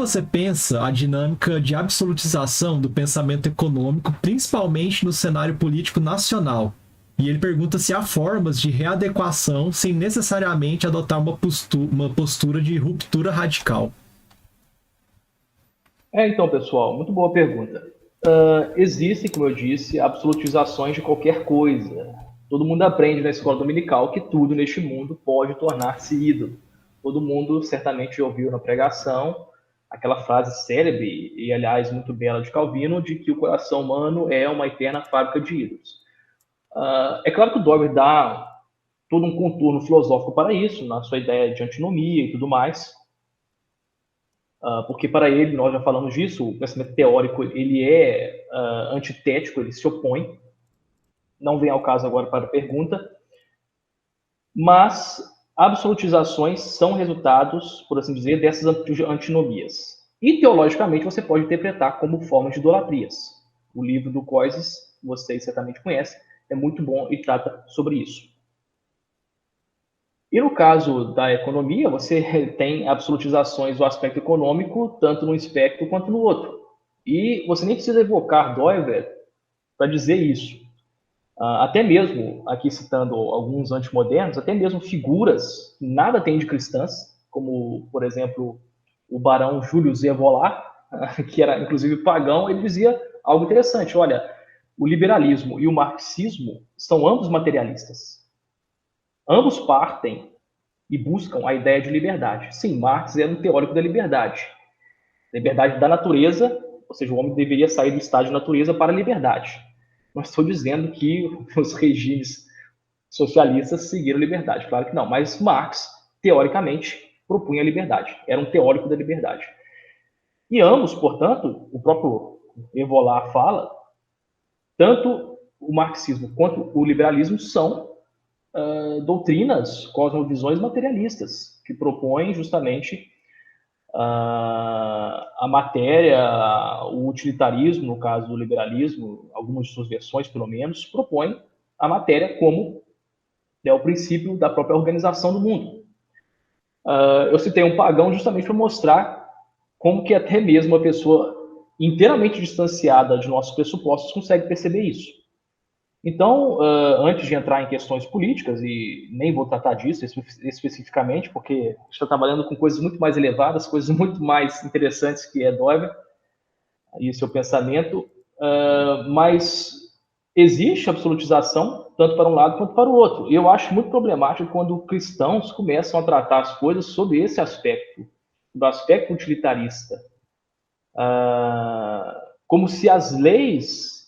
você pensa a dinâmica de absolutização do pensamento econômico, principalmente no cenário político nacional? E ele pergunta se há formas de readequação sem necessariamente adotar uma postura de ruptura radical. Então, pessoal, muito boa pergunta. Existem, como eu disse, absolutizações de qualquer coisa. Todo mundo aprende na escola dominical que tudo neste mundo pode tornar-se ídolo. Todo mundo certamente ouviu na pregação aquela frase célebre e, aliás, muito bela de Calvino, de que o coração humano é uma eterna fábrica de ídolos. É claro que o Dover dá todo um contorno filosófico para isso, na sua ideia de antinomia e tudo mais, porque para ele, nós já falamos disso, o pensamento teórico ele é antitético, ele se opõe. Não vem ao caso agora para a pergunta, mas absolutizações são resultados, por assim dizer, dessas antinomias. E teologicamente você pode interpretar como forma de idolatrias. O livro do Coises, vocês certamente conhecem, é muito bom e trata sobre isso. E no caso da economia, você tem absolutizações do aspecto econômico, tanto num espectro quanto no outro. E você nem precisa evocar Dover para dizer isso. Até mesmo, aqui citando alguns antimodernos, até mesmo figuras que nada têm de cristãs, como, por exemplo, o barão Júlio Evolar, que era inclusive pagão, ele dizia algo interessante: olha, o liberalismo e o marxismo são ambos materialistas. Ambos partem e buscam a ideia de liberdade. Sim, Marx era um teórico da liberdade. Liberdade da natureza, ou seja, o homem deveria sair do estado de natureza para a liberdade. Não estou dizendo que os regimes socialistas seguiram a liberdade, claro que não, mas Marx, teoricamente, propunha a liberdade, era um teórico da liberdade. E ambos, portanto, o próprio Evolar fala, tanto o marxismo quanto o liberalismo são doutrinas, cosmovisões materialistas, que propõem justamente a matéria, o utilitarismo, no caso do liberalismo, algumas de suas versões, pelo menos, propõem a matéria como o princípio da própria organização do mundo. Eu citei um pagão justamente para mostrar como que até mesmo uma pessoa inteiramente distanciada de nossos pressupostos consegue perceber isso. Então, antes de entrar em questões políticas, e nem vou tratar disso especificamente, porque a gente está trabalhando com coisas muito mais elevadas, coisas muito mais interessantes que é Dover e seu pensamento, mas existe absolutização tanto para um lado quanto para o outro. E eu acho muito problemático quando cristãos começam a tratar as coisas sob esse aspecto, do aspecto utilitarista, como se as leis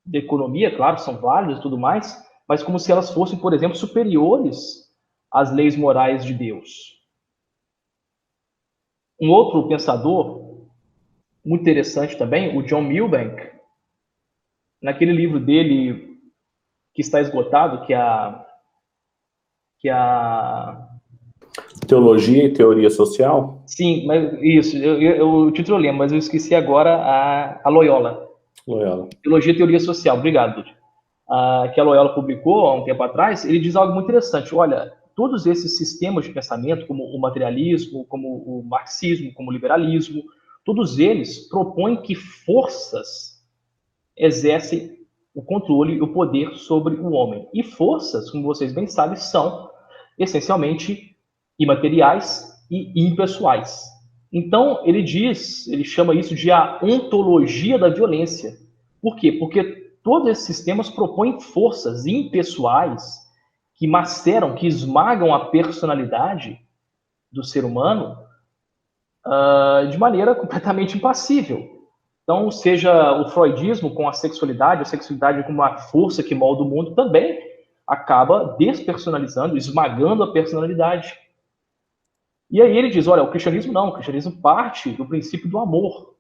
de economia, claro, são válidas e tudo mais, mas como se elas fossem, por exemplo, superiores às leis morais de Deus. Um outro pensador, muito interessante também, o John Milbank, naquele livro dele que está esgotado, que é a Teologia e Teoria Social? Sim, mas isso, o título eu lembro, mas eu esqueci agora a Loyola. Loyola. Teologia e Teoria Social, obrigado, Dude. Que a Loyola publicou há um tempo atrás, ele diz algo muito interessante. Olha, todos esses sistemas de pensamento, como o materialismo, como o marxismo, como o liberalismo, todos eles propõem que forças exercem o controle e o poder sobre o homem. E forças, como vocês bem sabem, são essencialmente imateriais e impessoais. Então, ele chama isso de a ontologia da violência. Por quê? Porque todos esses sistemas propõem forças impessoais que maceram, que esmagam a personalidade do ser humano de maneira completamente impassível. Então, seja o freudismo com a sexualidade como uma força que molda o mundo, também acaba despersonalizando, esmagando a personalidade. E aí ele diz, olha, o cristianismo não, o cristianismo parte do princípio do amor,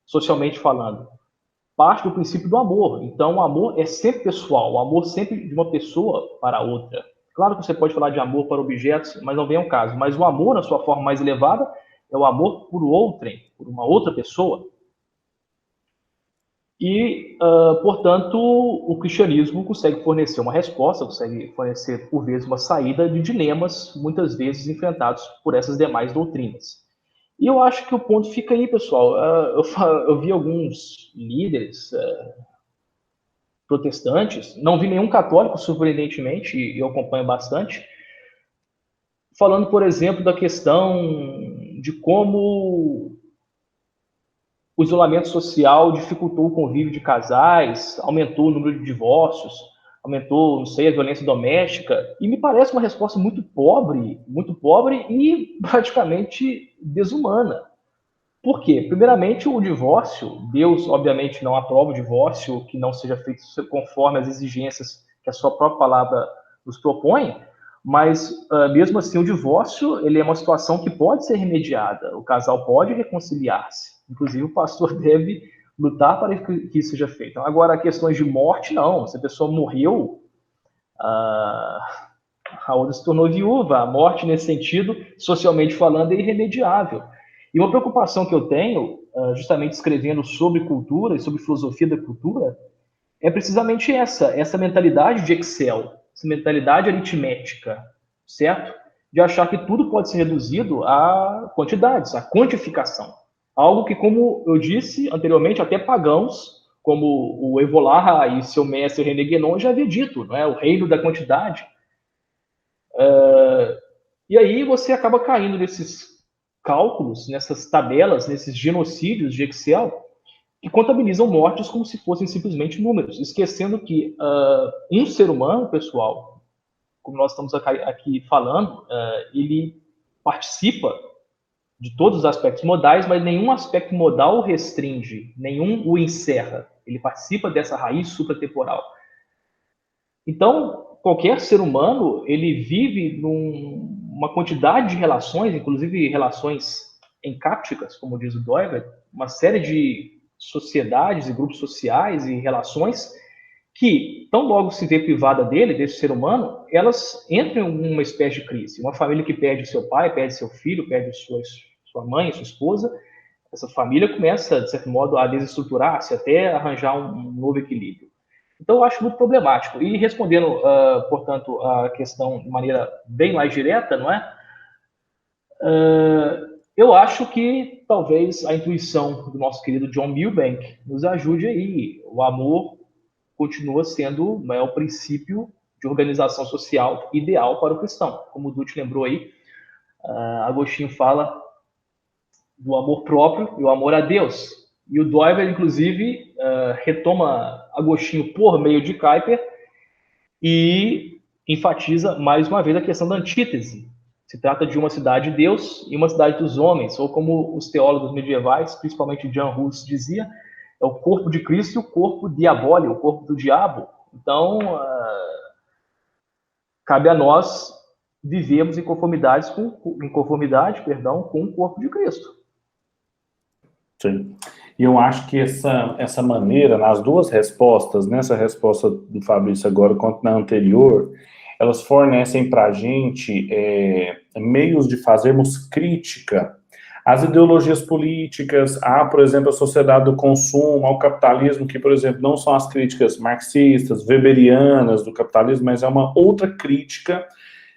socialmente falando. Parte do princípio do amor. Então, o amor é sempre pessoal, o amor sempre de uma pessoa para outra. Claro que você pode falar de amor para objetos, mas não vem ao caso. Mas o amor, na sua forma mais elevada, é o amor por outrem, por uma outra pessoa. E, portanto, o cristianismo consegue fornecer uma resposta, consegue fornecer, por vezes, uma saída de dilemas, muitas vezes enfrentados por essas demais doutrinas. E eu acho que o ponto fica aí, pessoal. Eu vi alguns líderes protestantes, não vi nenhum católico, surpreendentemente, e eu acompanho bastante, falando, por exemplo, da questão de como o isolamento social dificultou o convívio de casais, aumentou o número de divórcios, aumentou, não sei, a violência doméstica, e me parece uma resposta muito pobre e praticamente desumana. Por quê? Primeiramente, o divórcio, Deus obviamente não aprova o divórcio que não seja feito conforme as exigências que a sua própria palavra nos propõe, mas mesmo assim o divórcio ele é uma situação que pode ser remediada, o casal pode reconciliar-se, inclusive o pastor deve lutar para que isso seja feito. Agora, questões de morte, não, se a pessoa morreu, a outra se tornou viúva, a morte nesse sentido, socialmente falando, é irremediável. E uma preocupação que eu tenho, justamente escrevendo sobre cultura e sobre filosofia da cultura, é precisamente essa mentalidade de Excel, essa mentalidade aritmética, certo? De achar que tudo pode ser reduzido a quantidades, a quantificação. Algo que, como eu disse anteriormente, até pagãos, como o Evolarra e seu mestre René Guénon já havia dito, não é? O reino da quantidade. E aí você acaba caindo nesses cálculos, nessas tabelas, nesses genocídios de Excel, que contabilizam mortes como se fossem simplesmente números, esquecendo que um ser humano, pessoal, como nós estamos aqui falando, ele participa de todos os aspectos modais, mas nenhum aspecto modal o restringe, nenhum o encerra. Ele participa dessa raiz supratemporal. Então, qualquer ser humano, ele vive numa quantidade de relações, inclusive relações encápticas, como diz o Doiver, uma série de sociedades e grupos sociais e relações que, tão logo se vê privada dele, desse ser humano, elas entram em uma espécie de crise. Uma família que perde seu pai, perde seu filho, perde sua mãe, sua esposa, essa família começa, de certo modo, a desestruturar-se até arranjar um novo equilíbrio. Então, eu acho muito problemático. E respondendo, portanto, a questão de maneira bem mais direta, não é? Eu acho que talvez a intuição do nosso querido John Milbank nos ajude aí. O amor continua sendo o princípio de organização social ideal para o cristão. Como o Dutti lembrou aí, Agostinho fala do amor próprio e o amor a Deus. E o Doiver, inclusive, retoma Agostinho por meio de Kuyper e enfatiza mais uma vez a questão da antítese. Se trata de uma cidade de Deus e uma cidade dos homens, ou como os teólogos medievais, principalmente Jan Hus, dizia, é o corpo de Cristo e o corpo diabólico, o corpo do diabo. Então, cabe a nós vivermos em conformidade com o corpo de Cristo. Sim. E eu acho que essa maneira, nas duas respostas, nessa resposta do Fabrício agora quanto na anterior, elas fornecem para a gente meios de fazermos crítica às ideologias políticas, por exemplo, a sociedade do consumo, ao capitalismo, que, por exemplo, não são as críticas marxistas, weberianas do capitalismo, mas é uma outra crítica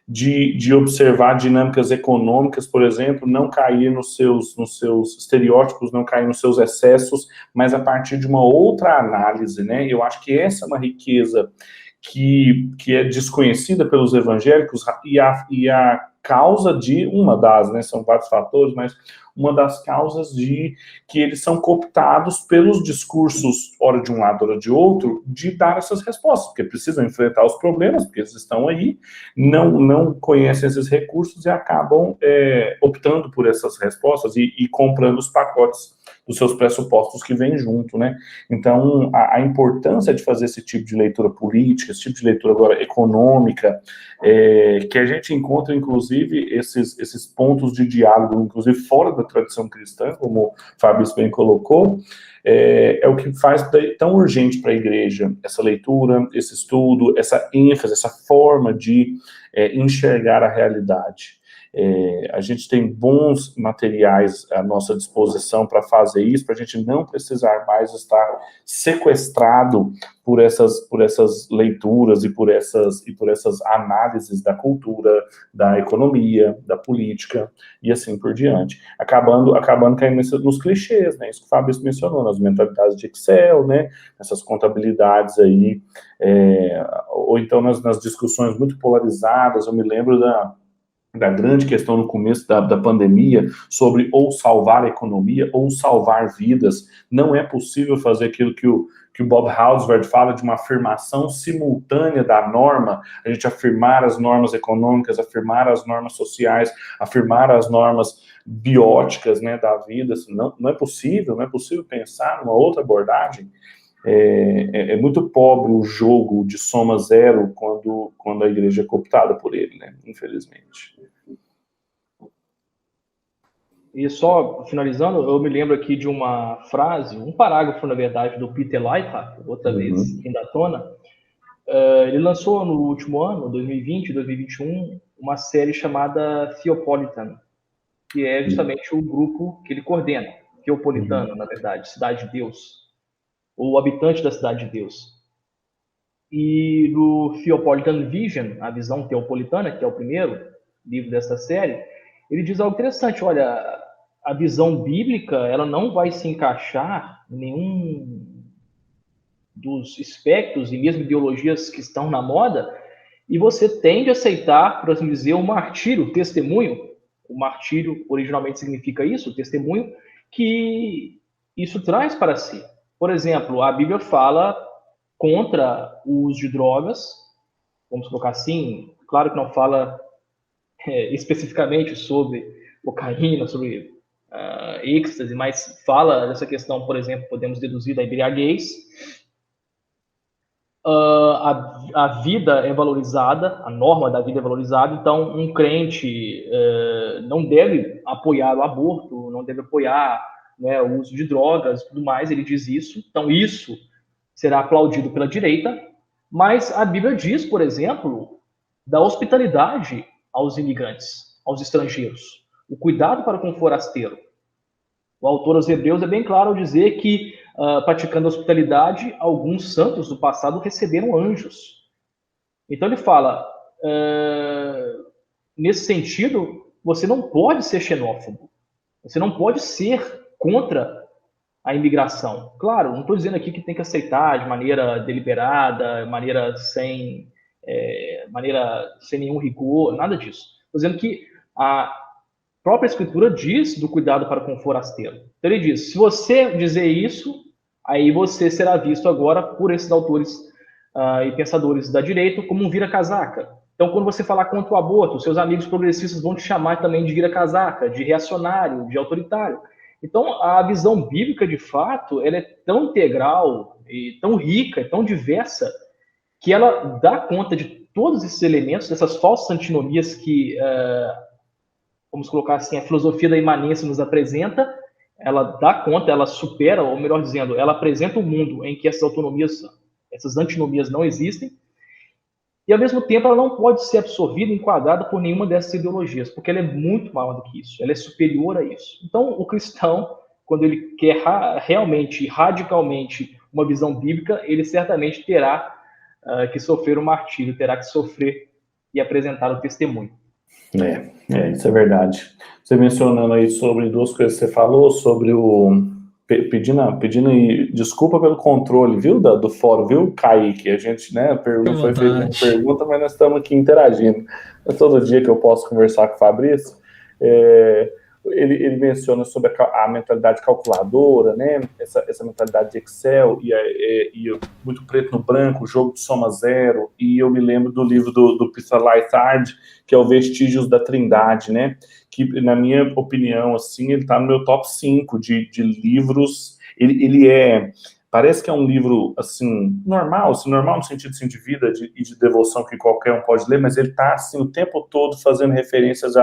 de observar dinâmicas econômicas, por exemplo, não cair nos seus estereótipos, não cair nos seus excessos, mas a partir de uma outra análise, né? Eu acho que essa é uma riqueza que é desconhecida pelos evangélicos e a causa de uma das, né? São vários fatores, mas uma das causas de que eles são cooptados pelos discursos, ora de um lado, ora de outro, de dar essas respostas, porque precisam enfrentar os problemas, porque eles estão aí, não conhecem esses recursos e acabam optando por essas respostas e comprando os pacotes dos seus pressupostos que vêm junto, né? Então, a importância de fazer esse tipo de leitura política, esse tipo de leitura agora econômica, que a gente encontra, inclusive, esses pontos de diálogo, inclusive fora da tradição cristã, como o Fabrício bem colocou, é o que faz tão urgente para a igreja essa leitura, esse estudo, essa ênfase, essa forma de enxergar a realidade. A gente tem bons materiais à nossa disposição para fazer isso, para a gente não precisar mais estar sequestrado por essas leituras e por essas análises da cultura, da economia, da política e assim por diante. Acabando caindo nos clichês, né? Isso que o Fabrício mencionou, nas mentalidades de Excel, né? Essas contabilidades aí, ou então nas discussões muito polarizadas. Eu me lembro da grande questão no começo da pandemia sobre ou salvar a economia ou salvar vidas. Não é possível fazer aquilo que o Bob Halsward fala de uma afirmação simultânea da norma, a gente afirmar as normas econômicas, afirmar as normas sociais, afirmar as normas bióticas, né, da vida. Não é possível pensar numa outra abordagem. É muito pobre o jogo de soma zero quando a igreja é cooptada por ele, né? Infelizmente. E só finalizando, eu me lembro aqui de uma frase, um parágrafo, na verdade, do Peter Leithart, outra vez vindo à tona. Ele lançou no último ano, 2020, 2021, uma série chamada Theopolitan, que é justamente o grupo que ele coordena, Theopolitano, na verdade, Cidade de Deus, ou habitante da Cidade de Deus. E no Theopolitan Vision, a visão teopolitana, que é o primeiro livro dessa série, ele diz algo interessante. Olha, a visão bíblica, ela não vai se encaixar em nenhum dos espectros e mesmo ideologias que estão na moda, e você tende a aceitar, por assim dizer, o martírio, o testemunho. O martírio originalmente significa isso, o testemunho, que isso traz para si. Por exemplo, a Bíblia fala contra o uso de drogas, vamos colocar assim, claro que não fala especificamente sobre cocaína, sobre êxtase, mas fala dessa questão, por exemplo, podemos deduzir da embriaguez. A vida é valorizada, a norma da vida é valorizada, então um crente não deve apoiar o aborto, não deve apoiar, né, o uso de drogas e tudo mais, ele diz isso, então isso será aplaudido pela direita, mas a Bíblia diz, por exemplo, da hospitalidade aos imigrantes, aos estrangeiros, o cuidado para com o forasteiro. O autor aos Hebreus é bem claro ao dizer que, praticando a hospitalidade, alguns santos do passado receberam anjos. Então ele fala, nesse sentido, você não pode ser xenófobo, você não pode ser contra a imigração. Claro, não estou dizendo aqui que tem que aceitar de maneira deliberada, maneira sem nenhum rigor, nada disso. Estou dizendo que a própria Escritura diz do cuidado para com o forasteiro. Então ele diz, se você dizer isso, aí você será visto agora por esses autores e pensadores da direita como um vira-casaca. Então, quando você falar contra o aborto, seus amigos progressistas vão te chamar também de vira-casaca, de reacionário, de autoritário. Então, a visão bíblica, de fato, ela é tão integral, e tão rica, tão diversa, que ela dá conta de todos esses elementos, dessas falsas antinomias que, vamos colocar assim, a filosofia da imanência nos apresenta. Ela dá conta, ela supera, ou melhor dizendo, ela apresenta um mundo em que essas autonomias, essas antinomias não existem, e, ao mesmo tempo, ela não pode ser absorvida, enquadrada por nenhuma dessas ideologias, porque ela é muito maior do que isso, ela é superior a isso. Então, o cristão, quando ele quer realmente, radicalmente, uma visão bíblica, ele certamente terá que sofrer o martírio, terá que sofrer e apresentar o testemunho. Isso é verdade. Você mencionando aí sobre duas coisas que você falou, sobre pedindo desculpa pelo controle, viu, do fórum, viu, Kaique? A gente, né, não foi feita uma pergunta, mas nós estamos aqui interagindo. Todo dia que eu posso conversar com o Fabrício, ele menciona sobre a mentalidade calculadora, né, essa mentalidade de Excel, e muito preto no branco, o jogo de soma zero, e eu me lembro do livro do Peter Leithart, que é o Vestígios da Trindade, né, que, na minha opinião, assim, ele está no meu top 5 de livros. Parece que é um livro, assim, normal no sentido, assim, de vida e de devoção que qualquer um pode ler, mas ele está, assim, o tempo todo fazendo referências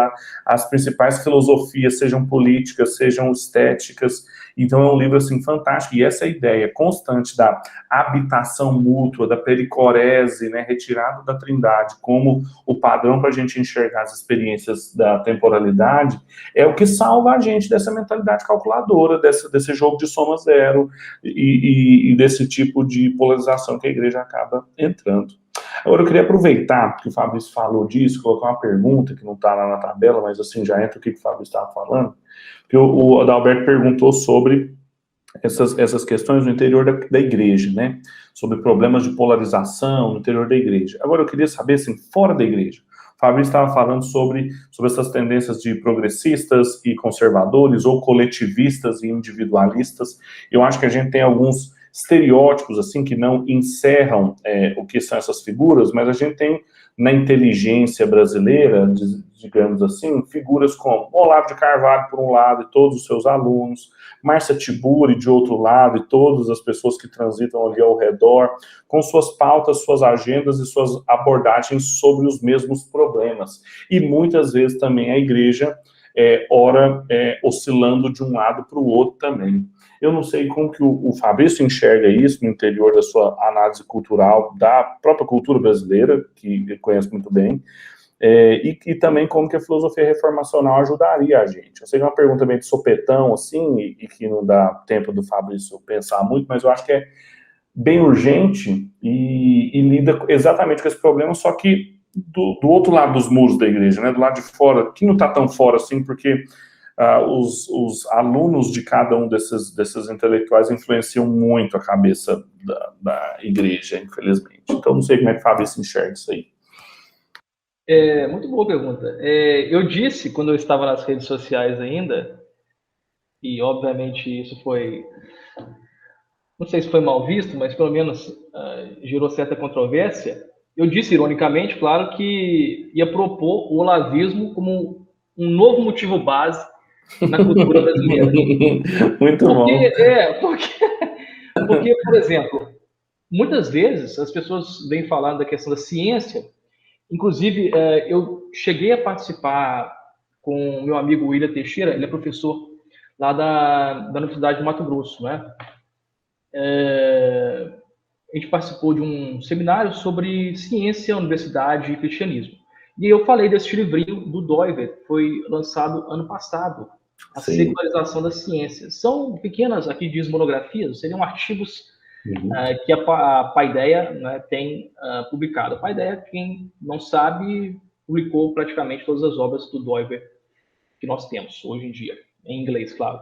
às principais filosofias, sejam políticas, sejam estéticas, Então é um livro assim fantástico, e essa ideia constante da habitação mútua, da pericorese, né, retirada da trindade como o padrão para a gente enxergar as experiências da temporalidade, é o que salva a gente dessa mentalidade calculadora, desse jogo de soma zero e desse tipo de polarização que a igreja acaba entrando. Agora, eu queria aproveitar que o Fabrício falou disso, colocar uma pergunta que não está lá na tabela, mas assim, já entra o que o Fabrício estava falando, que o Adalberto perguntou sobre essas questões no interior da igreja, né? Sobre problemas de polarização no interior da igreja. Agora, eu queria saber, assim, fora da igreja. O Fabrício estava falando sobre essas tendências de progressistas e conservadores, ou coletivistas e individualistas. Eu acho que a gente tem alguns estereótipos, assim, que não encerram o que são essas figuras, mas a gente tem, na inteligência brasileira, digamos assim, figuras como Olavo de Carvalho, por um lado, e todos os seus alunos, Márcia Tiburi, de outro lado, e todas as pessoas que transitam ali ao redor, com suas pautas, suas agendas e suas abordagens sobre os mesmos problemas. E muitas vezes também a igreja, ora, oscilando de um lado para o outro também. Eu não sei como que o Fabrício enxerga isso no interior da sua análise cultural, da própria cultura brasileira, que ele conhece muito bem, e também como que a filosofia reformacional ajudaria a gente. Eu sei que é uma pergunta meio de sopetão, assim, e que não dá tempo do Fabrício pensar muito, mas eu acho que é bem urgente e lida exatamente com esse problema, só que do outro lado dos muros da igreja, né, do lado de fora, que não está tão fora assim, porque os alunos de cada um desses intelectuais influenciam muito a cabeça da igreja, infelizmente. Então, não sei como é que o Fabrício enxerga isso aí. Muito boa pergunta. Eu disse, quando eu estava nas redes sociais ainda, e obviamente isso foi, não sei se foi mal visto, mas pelo menos gerou certa controvérsia. Eu disse, ironicamente, claro, que ia propor o olavismo como um novo motivo base na cultura brasileira. Muito bom. Porque, por exemplo, muitas vezes as pessoas vêm falando da questão da ciência. Inclusive, eu cheguei a participar com o meu amigo William Teixeira, ele é professor lá da Universidade de Mato Grosso, né? A gente participou de um seminário sobre ciência, universidade e cristianismo. E eu falei desse livrinho do Doiver, que foi lançado ano passado, A Sim. Secularização da Ciência. São pequenas, aqui diz monografias, seriam artigos que a Paideia, né, tem publicado. A Paideia, quem não sabe, publicou praticamente todas as obras do Doiver que nós temos hoje em dia, em inglês, claro.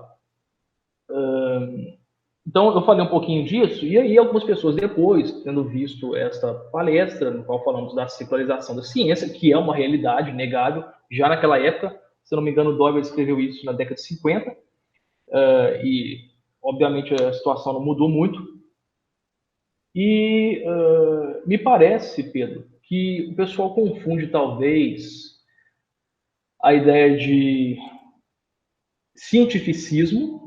Então, eu falei um pouquinho disso, e aí algumas pessoas depois, tendo visto esta palestra, no qual falamos da secularização da ciência, que é uma realidade inegável, já naquela época, se não me engano, o Doiver escreveu isso na década de 50, e obviamente a situação não mudou muito. E me parece, Pedro, que o pessoal confunde talvez a ideia de cientificismo,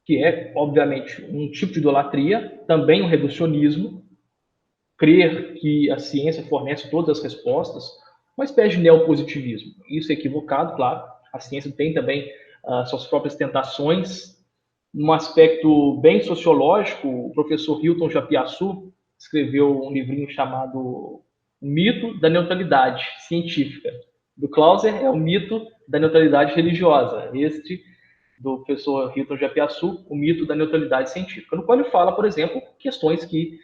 que é, obviamente, um tipo de idolatria, também um reducionismo, crer que a ciência fornece todas as respostas, uma espécie de neopositivismo. Isso é equivocado, claro. A ciência tem também suas próprias tentações. Num aspecto bem sociológico, o professor Hilton Japiaçu escreveu um livrinho chamado O Mito da Neutralidade Científica. Do Clauser é o mito da neutralidade religiosa. Este do professor Hilton Japiaçu, O Mito da Neutralidade Científica, no qual ele fala, por exemplo, questões que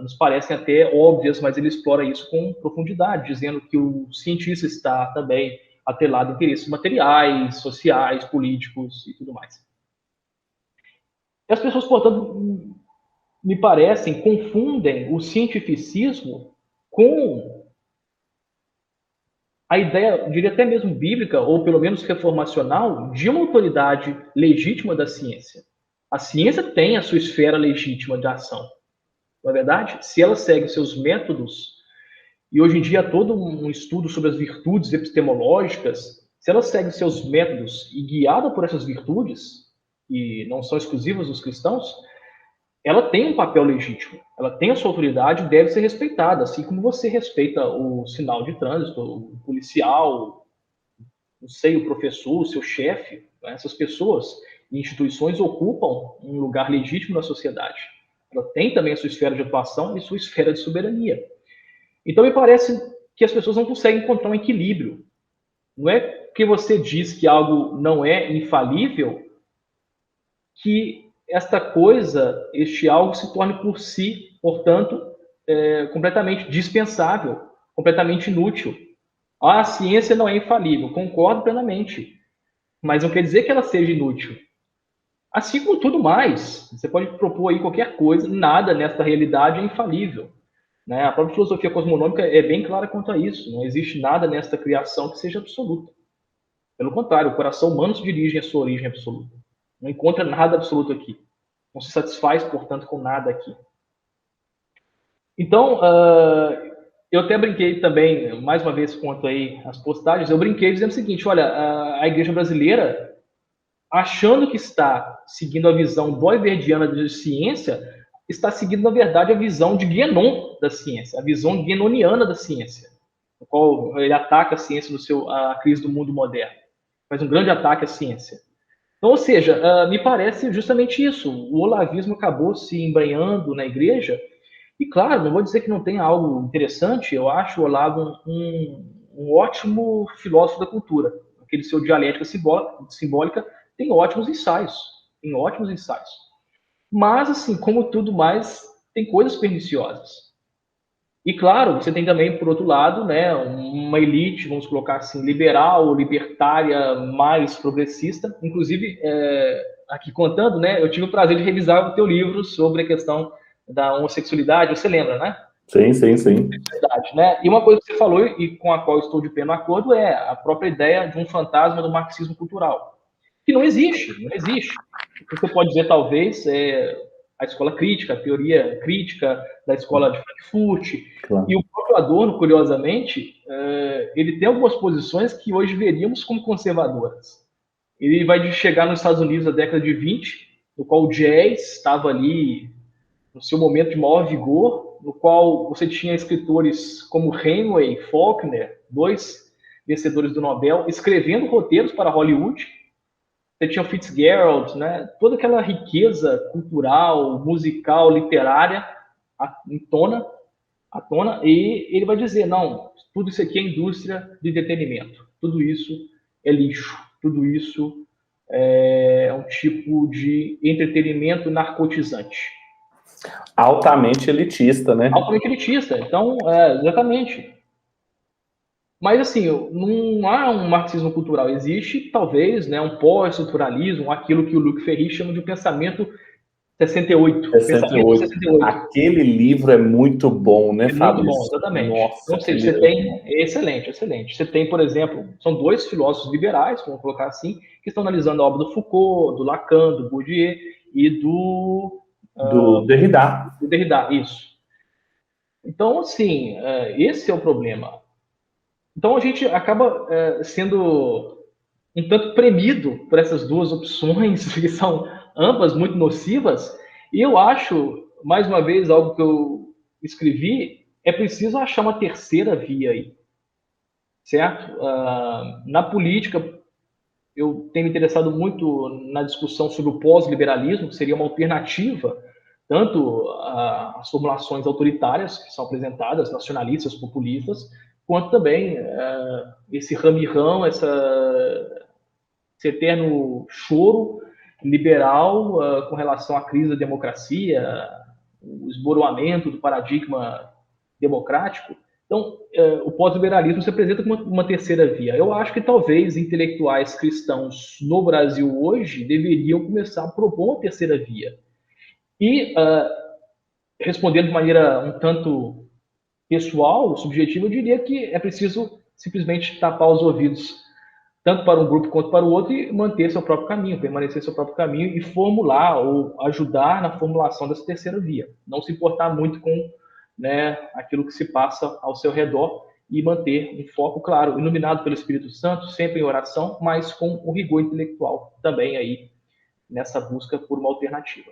nos parecem até óbvias, mas ele explora isso com profundidade, dizendo que o cientista está também atrelado a interesses materiais, sociais, políticos e tudo mais. E as pessoas, portanto, me parecem, confundem o cientificismo com a ideia, eu diria até mesmo bíblica, ou pelo menos reformacional, de uma autoridade legítima da ciência. A ciência tem a sua esfera legítima de ação. Não é verdade? Se ela segue seus métodos, e hoje em dia há todo um estudo sobre as virtudes epistemológicas, se ela segue seus métodos e guiada por essas virtudes, que não são exclusivas dos cristãos, ela tem um papel legítimo, ela tem a sua autoridade e deve ser respeitada, assim como você respeita o sinal de trânsito, o policial, não sei, o professor, o seu chefe, né? Essas pessoas e instituições ocupam um lugar legítimo na sociedade. Ela tem também a sua esfera de atuação e sua esfera de soberania. Então, me parece que as pessoas não conseguem encontrar um equilíbrio. Não é porque você diz que algo não é infalível que esta coisa, este algo, se torne por si, portanto, completamente dispensável, completamente inútil. A ciência não é infalível, concordo plenamente, mas não quer dizer que ela seja inútil. Assim como tudo mais, você pode propor aí qualquer coisa, nada nesta realidade é infalível. Né? A própria filosofia cosmonômica é bem clara quanto a isso. Não existe nada nesta criação que seja absoluta. Pelo contrário, o coração humano se dirige à sua origem absoluta. Não encontra nada absoluto aqui. Não se satisfaz, portanto, com nada aqui. Então, eu até brinquei também, mais uma vez, quanto aí as postagens, eu brinquei dizendo o seguinte, olha, a igreja brasileira, achando que está seguindo a visão boiverdiana de ciência, está seguindo, na verdade, a visão de Guénon da ciência, a visão guénoniana da ciência, no qual ele ataca a ciência a crise do mundo moderno. Faz um grande ataque à ciência. Então, ou seja, me parece justamente isso. O olavismo acabou se embrenhando na igreja. E, claro, não vou dizer que não tem algo interessante. Eu acho o Olavo um ótimo filósofo da cultura. Aquele seu dialética simbólica tem ótimos ensaios. Tem ótimos ensaios. Mas, assim, como tudo mais, tem coisas perniciosas. E, claro, você tem também, por outro lado, né, uma elite, vamos colocar assim, liberal, libertária, mais progressista. Inclusive, aqui contando, né, eu tive o prazer de revisar o teu livro sobre a questão da homossexualidade, você lembra, né? Sim, sim, sim. Verdade, né? E uma coisa que você falou, e com a qual eu estou de pleno acordo, é a própria ideia de um fantasma do marxismo cultural. Que não existe, não existe. Você pode dizer, talvez, a escola crítica, a teoria crítica da escola de Frankfurt. Claro. E o próprio Adorno, curiosamente, ele tem algumas posições que hoje veríamos como conservadoras. Ele vai chegar nos Estados Unidos na década de 20, no qual o jazz estava ali no seu momento de maior vigor, no qual você tinha escritores como Hemingway, Faulkner, 2 vencedores do Nobel, escrevendo roteiros para Hollywood. Você tinha o Fitzgerald, né? Toda aquela riqueza cultural, musical, literária à tona, e ele vai dizer, não, tudo isso aqui é indústria de entretenimento, tudo isso é lixo, tudo isso é um tipo de entretenimento narcotizante. Altamente elitista, né? Altamente elitista, então, exatamente. Mas, assim, não há um marxismo cultural. Existe, talvez, né, um pós-estruturalismo, aquilo que o Luc Ferry chama de pensamento 68. 68. 68. Aquele livro é muito bom, né, Fábio? Muito bom, exatamente. Nossa, então, você tem... Excelente, excelente. Você tem, por exemplo, são 2 filósofos liberais, vamos colocar assim, que estão analisando a obra do Foucault, do Lacan, do Bourdieu e do Derrida. Do Derrida, isso. Então, assim, esse é o problema. Então, a gente acaba sendo um tanto premido por essas 2 opções, que são ambas muito nocivas, e eu acho, mais uma vez, algo que eu escrevi, é preciso achar uma terceira via aí, certo? Na política, eu tenho me interessado muito na discussão sobre o pós-liberalismo, que seria uma alternativa, tanto às formulações autoritárias que são apresentadas, nacionalistas, populistas, quanto também esse ramirrão, esse eterno choro liberal com relação à crise da democracia, o esboroamento do paradigma democrático. Então, o pós-liberalismo se apresenta como uma terceira via. Eu acho que talvez intelectuais cristãos no Brasil hoje deveriam começar a propor uma terceira via. E, respondendo de maneira um tanto pessoal, subjetivo, eu diria que é preciso simplesmente tapar os ouvidos, tanto para um grupo quanto para o outro, e manter seu próprio caminho, permanecer seu próprio caminho e formular ou ajudar na formulação dessa terceira via. Não se importar muito com, né, aquilo que se passa ao seu redor e manter um foco, claro, iluminado pelo Espírito Santo, sempre em oração, mas com o rigor intelectual também aí nessa busca por uma alternativa.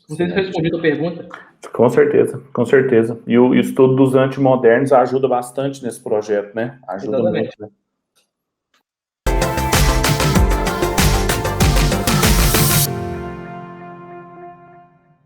Não sei se respondi a tua pergunta. Com certeza, com certeza. E o estudo dos antimodernos ajuda bastante nesse projeto, né? Ajuda Exatamente. muito, né?